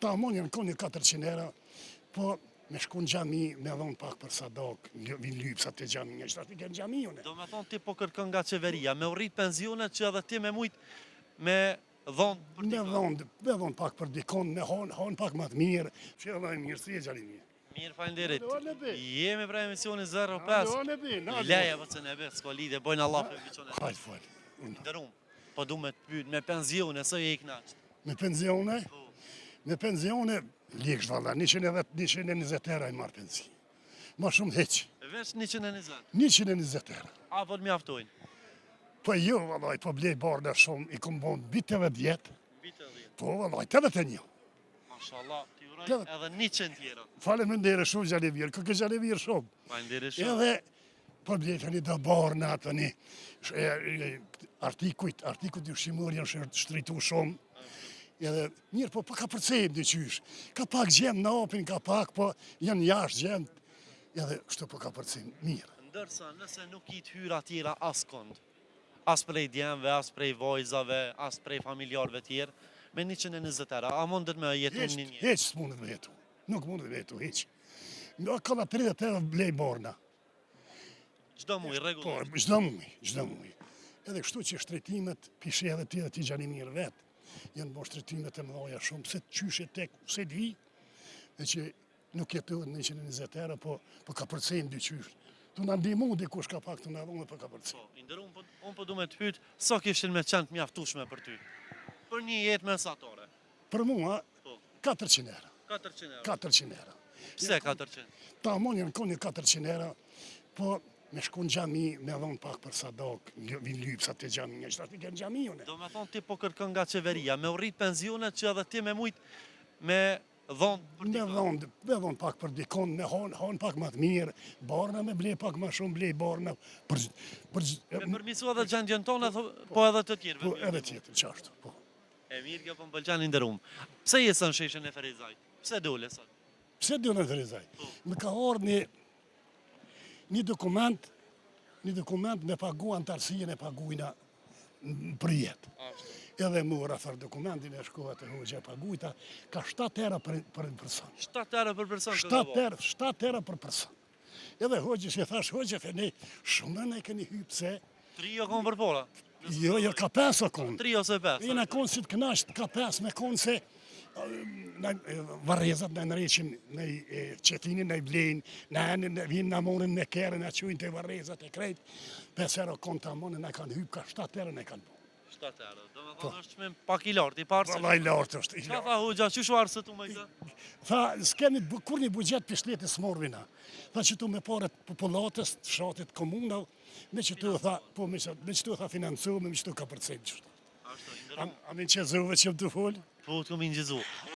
Ta monja në koni 400 euro, po me shku në gjami, me dhonë pak për sadak, vinë lypsat të gjami, një qëta të kënë gjami une. Do me thonë ti po kërkon nga qeveria, me urrit pensionet që edhe ti me mujt me dhonë për dikon. Me dhonë pak për dikon, me hanë pak më të mirë, që edhe e mirë, si e gjali mirë. Mirë, falenderit. Alo, ne be. Jemi pra emisioni 05. Alo, ne be, Leja vë që ne be, s'ko lidhe, bojnë Allah për viqonet. Hajtë falë. Ndërum, po du me të pyt, me pensione, së je i knaqët. Me penzione? Me penzione, liksh valla, 120 euro i marë penzi. Ma shumë heq. Vesh 120. 120 euro. Apo të mjaftojnë? Po jo, vallaj, po blej barda shumë, i kom bon biteve 10. Bitë 10. Po, vallaj, 81. Mashallah, ti uroj edhe 100 tjera. Faleminderit shumë Gjalivirë, kë Gjalivirë shumë. Falenderit shumë. Edhe, po blej të një da barna, të një artikujt ushqimur janë shtritu shumë. Edhe, mirë, po ka përcejmë dy qysh. Ka pak gjemë në apin, ka pak, po janë jashtë gjemë. Edhe, shtu po ka përcejmë, mirë. Ndërsa, nëse nuk i të hyra tjera as kënd, as prej djemve, as prej vojzave, as prej familjarve tjerë, me 120 euro, a mundet me jetu një një? Heq së mundet me jetu. Nuk mundet me jetu, heq. Nga ka da 30 euro blej borna. Gjdo muj, Po, regullisht. gjdo muj. Edhe kështu që shtretimet, pishe edhe ti dhe ti gjani mirë vetë, janë bo shtretimet e mëdhaja shumë, se të qyshe tek, se di, dhe që nuk jetohet 120 euro, po ka përcejnë dy qysh. Tu në ndimu dikush ka pak të në adhone, po ka përcejnë. Po, indërum, unë po du me të pyt, sa kishin me qenë të mjaftushme për ty? Për një jetë mesatore. Për mua, Po, 400 euro. 400 euro. 400 euro. Pse 400? Ta monja në koni 400 euro, po me shku në gjami, me dhonë pak për sadak, vinë lypsat të gjami, një qëta të kënë gjami une. Do me thonë ti po kërkon nga qeveria, me urrit pensionet që edhe ti me mujt me dhonë për dikon. Me dhonë pak për dikon, me hanë pak më të mirë, barna me blej pak më shumë, blej barna. Me përmisu edhe gjendjen tonë, po edhe të tjerëve. Po edhe tjetër, qashtu, po. E mirë kjo po më pëlqen indërum. Pse jesën sheshen e Ferizaj? Pse dole sot? Pse do në Ferizaj? Me ka orë një dokument me pagu antarësien e pagujna për jetë. Edhe mu rafar dokumentin e shkohet e hoqja pagujta, ka 7 euro për person. 7 euro për person? 7 euro për person. Edhe hoqja që thash, hoqja fene, shumë në keni hypë se... 3 jo konë për pola? Jo, ka 5 o konë. 3 ose 5? Jena konë si të knasht, ka 5 me konë se varezat në nëreqin në qetinin, në i blejnë, në vinë në morin në kere, në qujnë të varezat e krejt, 5 euro konë të amonë, në kanë hypë, ka 7 euro në kanë po. 7 euro, do me thonë është me pak i lartë, i parë se... Valla i lartë është, i Qa lartë. tha hoxha, që shuarë se tu me këta? Tha, s'kemi kur një bugjet për shtetit s'morvina. Tha që tu me paret popullatës, shatit komuna, me që tu tha, po me që tu tha financu, me që tu ka përcejnë qështë. Ashtu, indërum. A me që zove që më të folë? Po, të këmë ingjizu.